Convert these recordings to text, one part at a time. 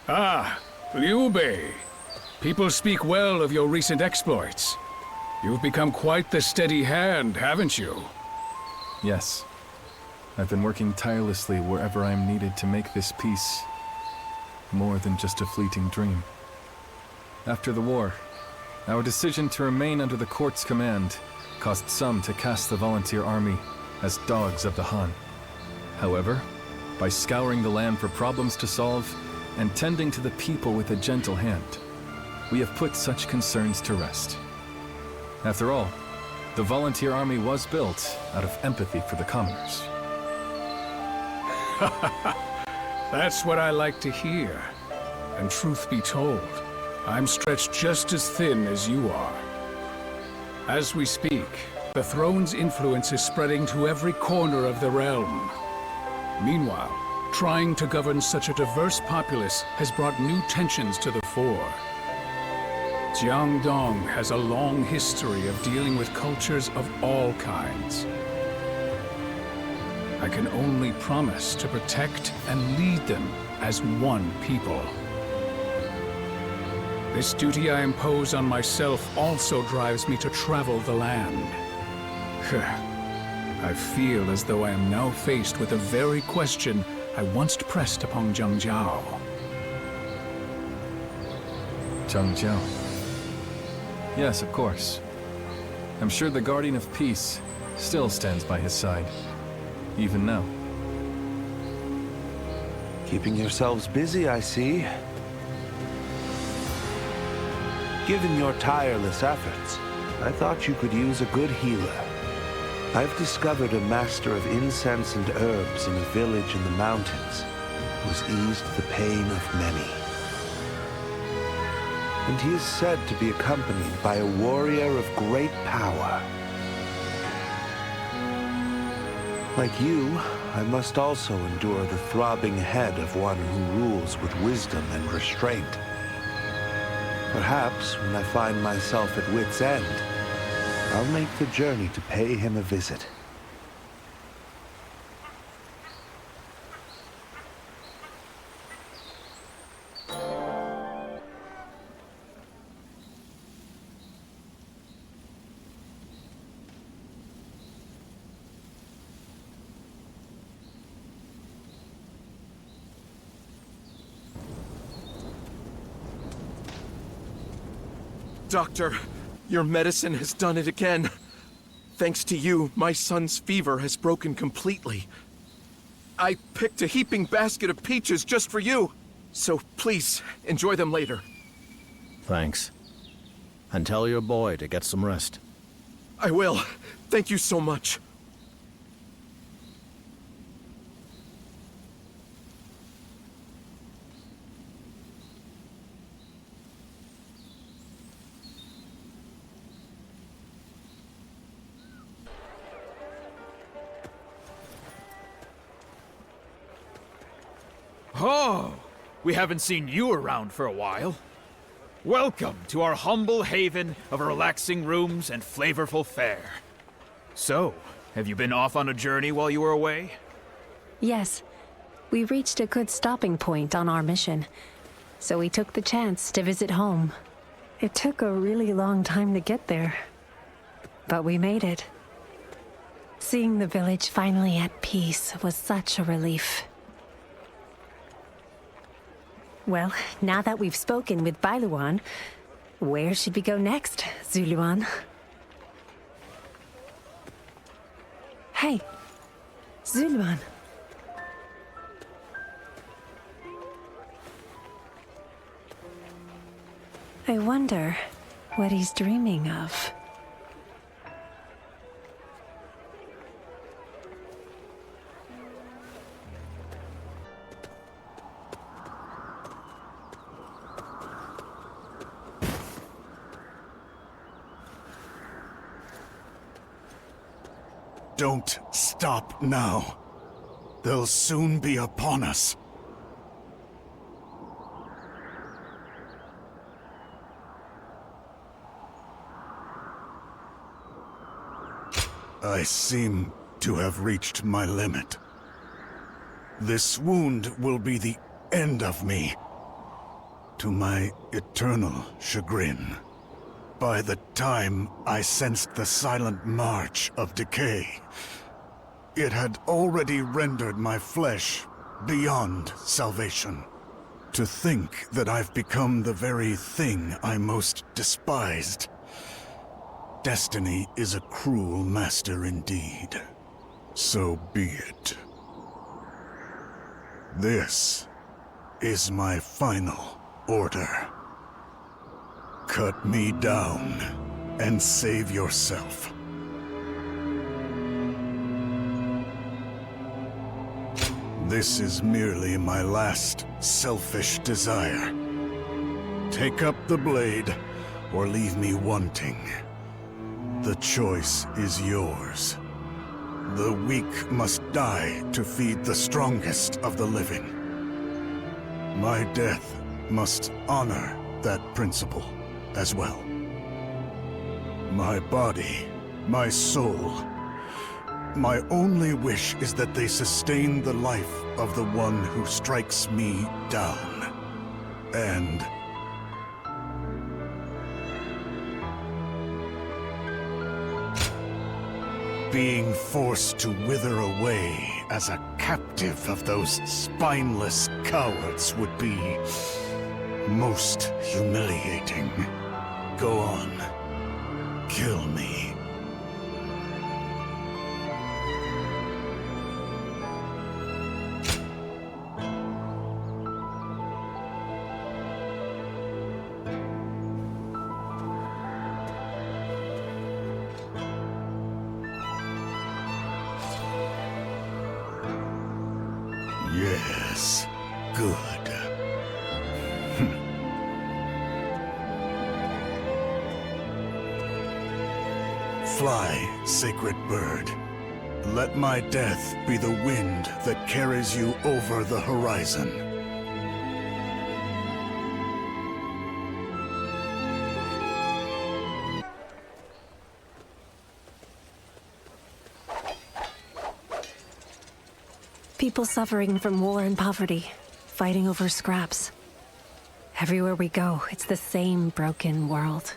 Ah, Liu Bei. People speak well of your recent exploits. You've become quite the steady hand, haven't you? Yes. I've been working tirelessly wherever I am needed to make this peace more than just a fleeting dream. After the war, our decision to remain under the court's command caused some to cast the volunteer army as dogs of the Han. However, by scouring the land for problems to solve and tending to the people with a gentle hand, we have put such concerns to rest. After all, the volunteer army was built out of empathy for the commoners. That's what I like to hear. And truth be told, I'm stretched just as thin as you are. As we speak, the throne's influence is spreading to every corner of the realm. Meanwhile, trying to govern such a diverse populace has brought new tensions to the fore. Jiangdong has a long history of dealing with cultures of all kinds. I can only promise to protect and lead them as one people. This duty I impose on myself also drives me to travel the land. I feel as though I am now faced with the very question I once pressed upon Zhang Jiao. Zhang Jiao. Yes, of course. I'm sure the Guardian of Peace still stands by his side, even now. Keeping yourselves busy, I see. Given your tireless efforts, I thought you could use a good healer. I've discovered a master of incense and herbs in a village in the mountains who's eased the pain of many. And he is said to be accompanied by a warrior of great power. Like you, I must also endure the throbbing head of one who rules with wisdom and restraint. Perhaps, when I find myself at wit's end, I'll make the journey to pay him a visit. Doctor, your medicine has done it again. Thanks to you, my son's fever has broken completely. I picked a heaping basket of peaches just for you. So please, enjoy them later. Thanks. And tell your boy to get some rest. I will. Thank you so much. Oh, we haven't seen you around for a while. Welcome to our humble haven of relaxing rooms and flavorful fare. So, have you been off on a journey while you were away? Yes. We reached a good stopping point on our mission, so we took the chance to visit home. It took a really long time to get there, but we made it. Seeing the village finally at peace was such a relief. Well, now that we've spoken with Bailuan, where should we go next, Zuluan? Hey, Zuluan. I wonder what he's dreaming of. Don't stop now. They'll soon be upon us. I seem to have reached my limit. This wound will be the end of me. to my eternal chagrin. By the time I sensed the silent march of decay, it had already rendered my flesh beyond salvation. To think that I've become the very thing I most despised. Destiny is a cruel master indeed. So be it. This is my final order. Cut me down and save yourself. This is merely my last selfish desire. Take up the blade or leave me wanting. The choice is yours. The weak must die to feed the strongest of the living. My death must honor that principle as well. My body, my soul, my only wish is that they sustain the life of the one who strikes me down. And being forced to wither away as a captive of those spineless cowards would be most humiliating. Go on. Kill me. Yes, good. Fly, sacred bird. Let my death be the wind that carries you over the horizon. People suffering from war and poverty, fighting over scraps. Everywhere we go, it's the same broken world.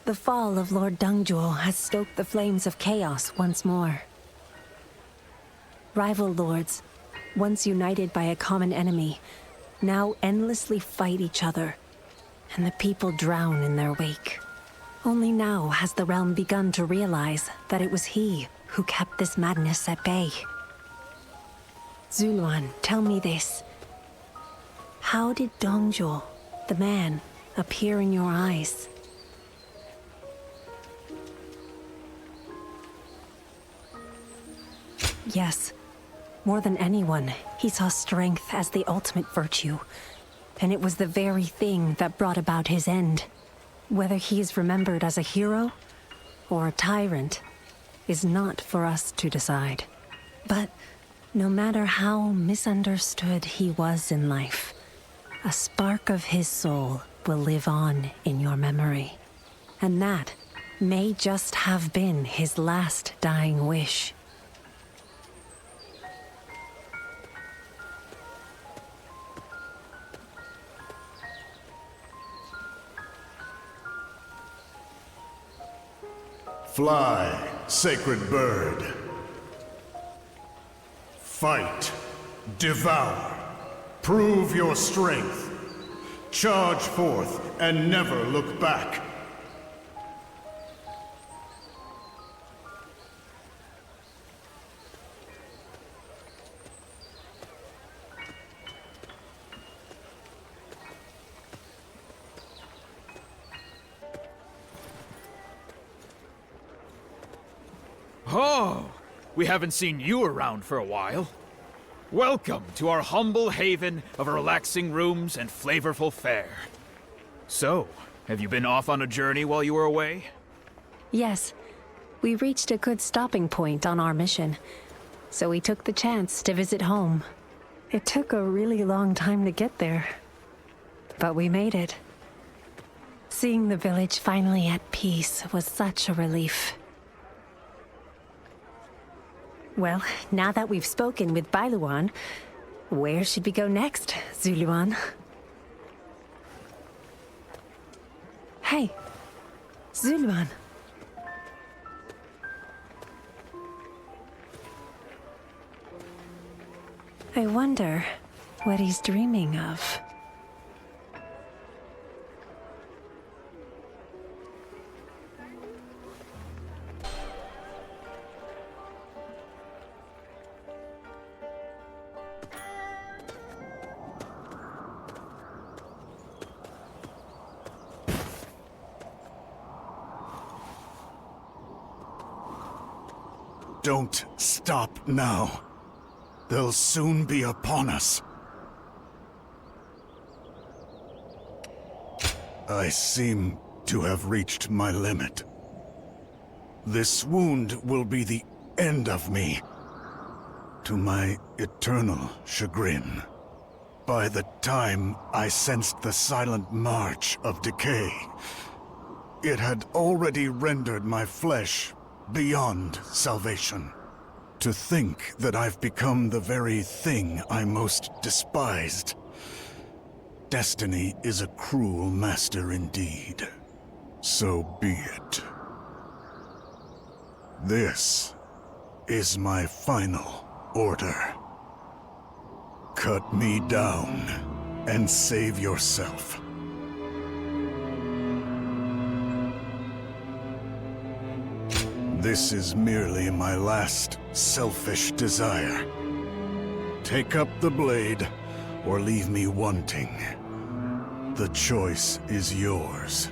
The fall of Lord Zhuo has stoked the flames of chaos once more. Rival lords, once united by a common enemy, now endlessly fight each other, and the people drown in their wake. Only now has the realm begun to realize that it was he who kept this madness at bay. Yuan, tell me this. How did Zhuo, the man, appear in your eyes? Yes, more than anyone, he saw strength as the ultimate virtue, and it was the very thing that brought about his end. Whether he is remembered as a hero or a tyrant is not for us to decide. But no matter how misunderstood he was in life, a spark of his soul will live on in your memory. And that may just have been his last dying wish. Fly, sacred bird. Fight. Devour. Prove your strength. Charge forth and never look back. Oh, we haven't seen you around for a while. Welcome to our humble haven of relaxing rooms and flavorful fare. So, have you been off on a journey while you were away? Yes, we reached a good stopping point on our mission, so we took the chance to visit home. It took a really long time to get there, but we made it. Seeing the village finally at peace was such a relief. Well, now that we've spoken with Bailuan, where should we go next, Zuluan? Hey, Zulman. I wonder what he's dreaming of. Don't stop now. They'll soon be upon us. I seem to have reached my limit. This wound will be the end of me, to my eternal chagrin. By the time I sensed the silent march of decay, it had already rendered my flesh beyond salvation. To think that I've become the very thing I most despised. Destiny is a cruel master indeed. So be it. This is my final order. Cut me down and save yourself. This is merely my last selfish desire. Take up the blade, or leave me wanting. The choice is yours.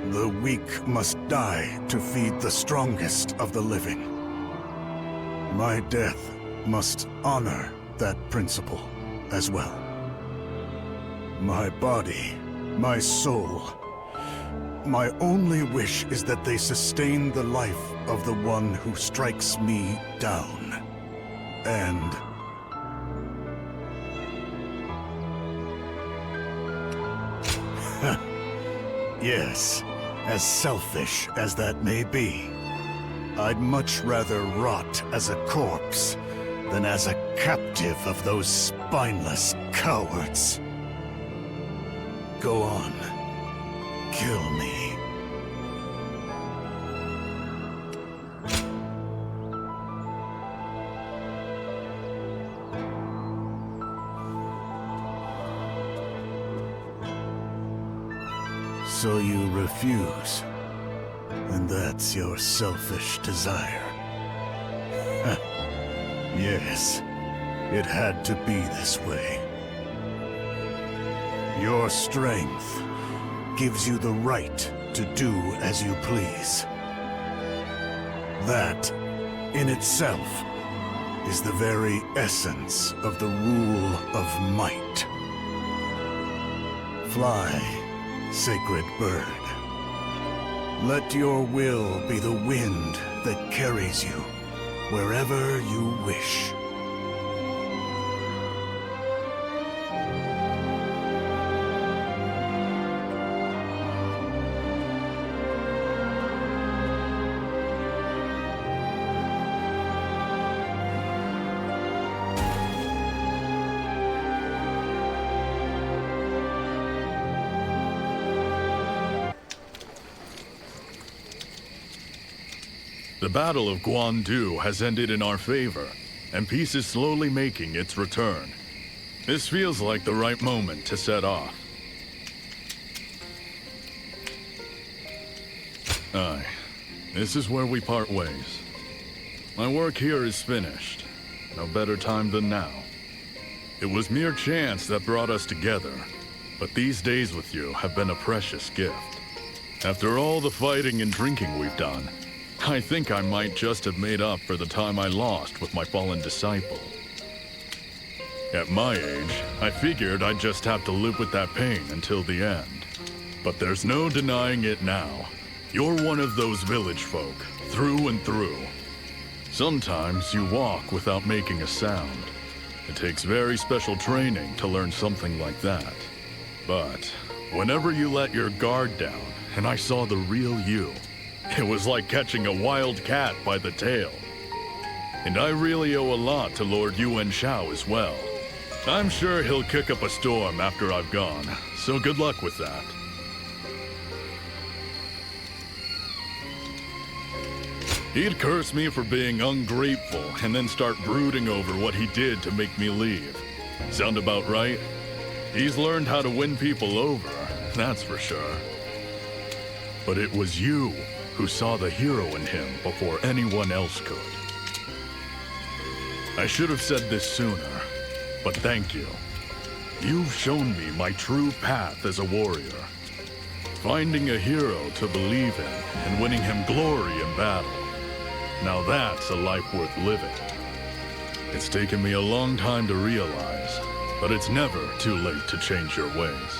The weak must die to feed the strongest of the living. My death must honor that principle as well. My body, my soul, my only wish is that they sustain the life of the one who strikes me down. And yes, as selfish as that may be, I'd much rather rot as a corpse than as a captive of those spineless cowards. Go on. Kill me. So you refuse, and that's your selfish desire. Yes, it had to be this way. Your strength gives you the right to do as you please. That, in itself, is the very essence of the rule of might. Fly, sacred bird. Let your will be the wind that carries you wherever you wish. The Battle of Guandu has ended in our favor, and peace is slowly making its return. This feels like the right moment to set off. Aye, this is where we part ways. My work here is finished. No better time than now. It was mere chance that brought us together, but these days with you have been a precious gift. After all the fighting and drinking we've done, I think I might just have made up for the time I lost with my fallen disciple. At my age, I figured I'd just have to live with that pain until the end. But there's no denying it now. You're one of those village folk, through and through. Sometimes you walk without making a sound. It takes very special training to learn something like that. But whenever you let your guard down, and I saw the real you, it was like catching a wild cat by the tail. And I really owe a lot to Lord Yuan Shao as well. I'm sure he'll kick up a storm after I've gone, so good luck with that. He'd curse me for being ungrateful and then start brooding over what he did to make me leave. Sound about right? He's learned how to win people over, that's for sure. But it was you who saw the hero in him before anyone else could. I should have said this sooner, but thank you. You've shown me my true path as a warrior. Finding a hero to believe in and winning him glory in battle. Now that's a life worth living. It's taken me a long time to realize, but it's never too late to change your ways.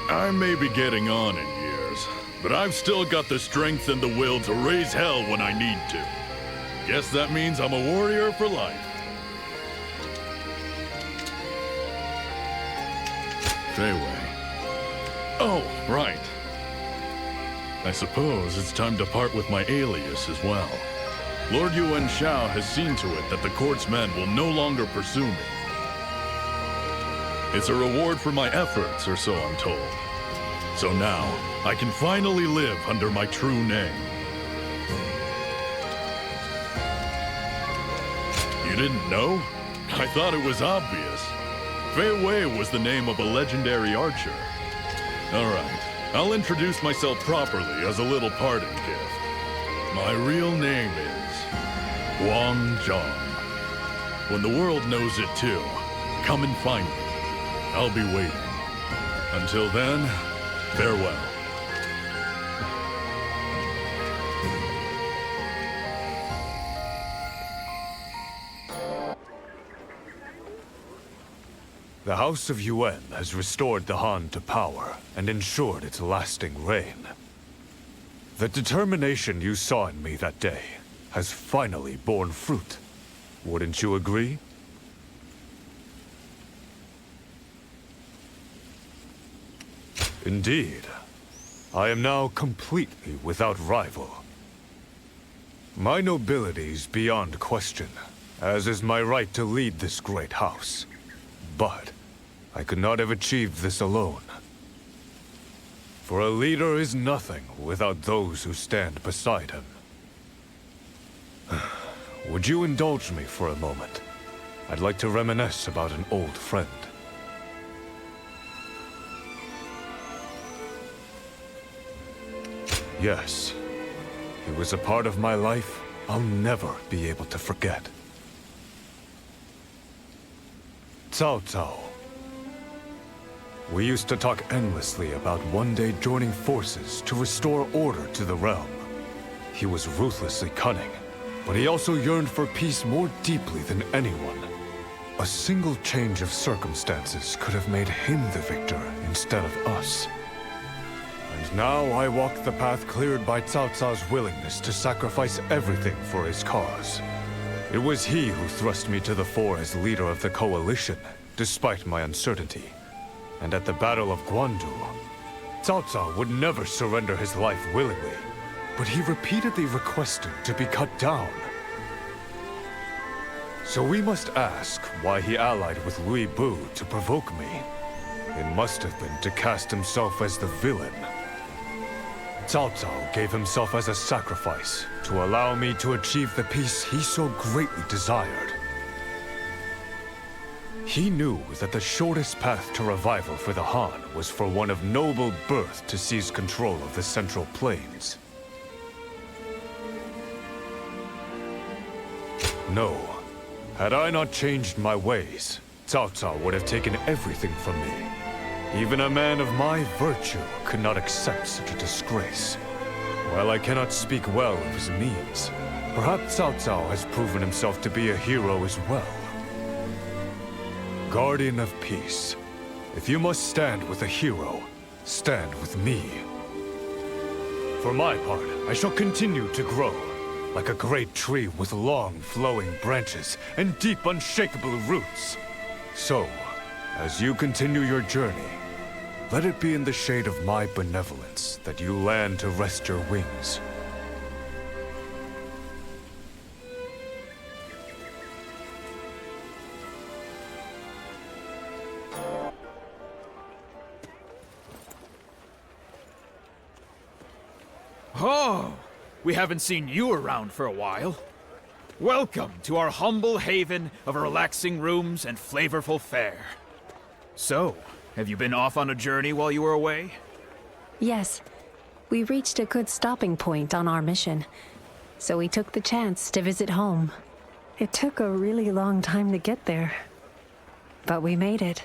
I may be getting on in years, but I've still got the strength and the will to raise hell when I need to. Guess that means I'm a warrior for life. Fei Wei. Oh, right. I suppose it's time to part with my alias as well. Lord Yuan Shao has seen to it that the court's men will no longer pursue me. It's a reward for my efforts, or so I'm told. So now, I can finally live under my true name. You didn't know? I thought it was obvious. Fei Wei was the name of a legendary archer. All right, I'll introduce myself properly as a little parting gift. My real name is Zhang. When the world knows it too, come and find me. I'll be waiting. Until then, farewell. The House of Yuan has restored the Han to power and ensured its lasting reign. The determination you saw in me that day has finally borne fruit. Wouldn't you agree? Indeed. I am now completely without rival. My nobility is beyond question, as is my right to lead this great house. But I could not have achieved this alone. For a leader is nothing without those who stand beside him. Would you indulge me for a moment? I'd like to reminisce about an old friend. Yes, he was a part of my life I'll never be able to forget. Cao. We used to talk endlessly about one day joining forces to restore order to the realm. He was ruthlessly cunning, but he also yearned for peace more deeply than anyone. A single change of circumstances could have made him the victor instead of us. And now I walk the path cleared by Cao Cao's willingness to sacrifice everything for his cause. It was he who thrust me to the fore as leader of the coalition, despite my uncertainty. And at the Battle of Guandu, Cao Cao would never surrender his life willingly, but he repeatedly requested to be cut down. So we must ask why he allied with Lui Bu to provoke me. It must have been to cast himself as the villain. Cao Cao gave himself as a sacrifice to allow me to achieve the peace he so greatly desired. He knew that the shortest path to revival for the Han was for one of noble birth to seize control of the Central Plains. No. Had I not changed my ways, Cao Cao would have taken everything from me. Even a man of my virtue could not accept such a disgrace. While I cannot speak well of his means, perhaps Cao Cao has proven himself to be a hero as well. Guardian of Peace, if you must stand with a hero, stand with me. For my part, I shall continue to grow, like a great tree with long, flowing branches and deep, unshakable roots. So, as you continue your journey, let it be in the shade of my benevolence that you land to rest your wings. Oh, We haven't seen you around for a while. Welcome to our humble haven of relaxing rooms and flavorful fare. So, have you been off on a journey while you were away? Yes. We reached a good stopping point on our mission, so we took the chance to visit home. It took a really long time to get there, but we made it.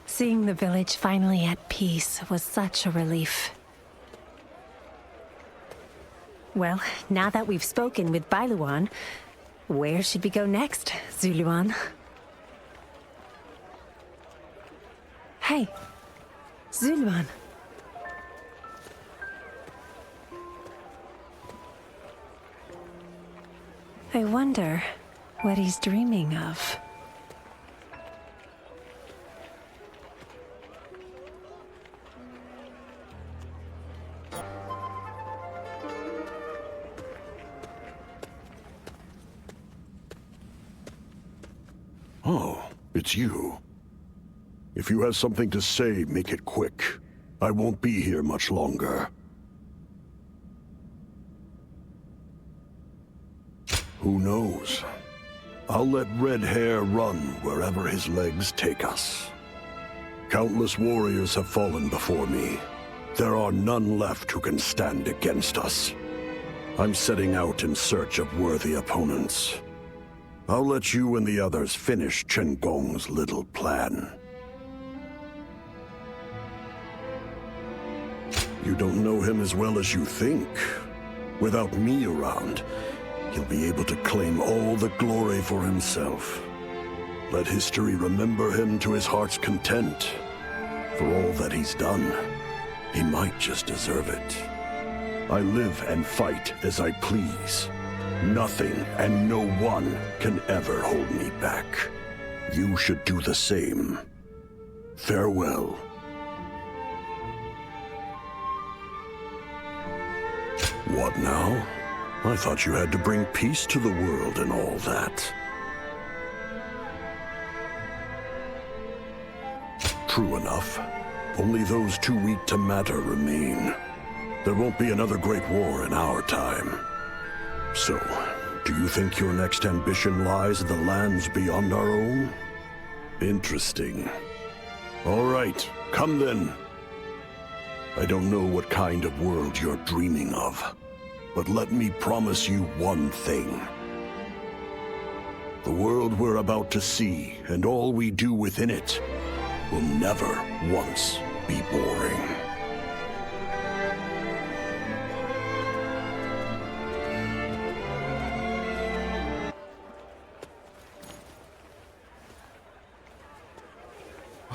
Seeing the village finally at peace was such a relief. Well, now that we've spoken with Bailuan, where should we go next, Zuluan? Hey, Zuluan. I wonder what he's dreaming of. Oh, it's you. If you have something to say, make it quick. I won't be here much longer. Who knows? I'll let red hair run wherever his legs take us. Countless warriors have fallen before me. There are none left who can stand against us. I'm setting out in search of worthy opponents. I'll let you and the others finish Chen Gong's little plan. You don't know him as well as you think. Without me around, he'll be able to claim all the glory for himself. Let history remember him to his heart's content. For all that he's done, he might just deserve it. I live and fight as I please. Nothing and no one can ever hold me back. You should do the same. Farewell. What now? I thought you had to bring peace to the world and all that. True enough. Only those too weak to matter remain. There won't be another great war in our time. So, do you think your next ambition lies in the lands beyond our own? Interesting. All right, come then. I don't know what kind of world you're dreaming of, but let me promise you one thing. The world we're about to see, and all we do within it, will never once be boring.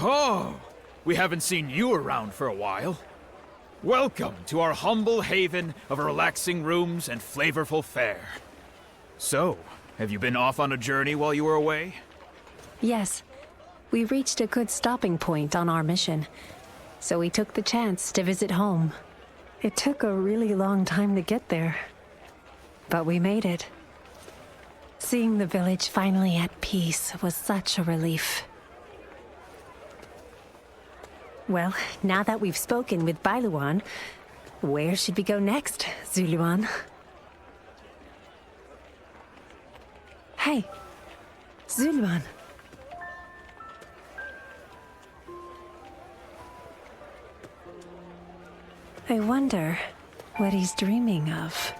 Oh, we haven't seen you around for a while. Welcome to our humble haven of relaxing rooms and flavorful fare. So, have you been off on a journey while you were away? Yes. We reached a good stopping point on our mission, so we took the chance to visit home. It took a really long time to get there, but we made it. Seeing the village finally at peace was such a relief. Well, now that we've spoken with Bailuan, where should we go next, Zuluan? Hey, Zuluan. I wonder what he's dreaming of.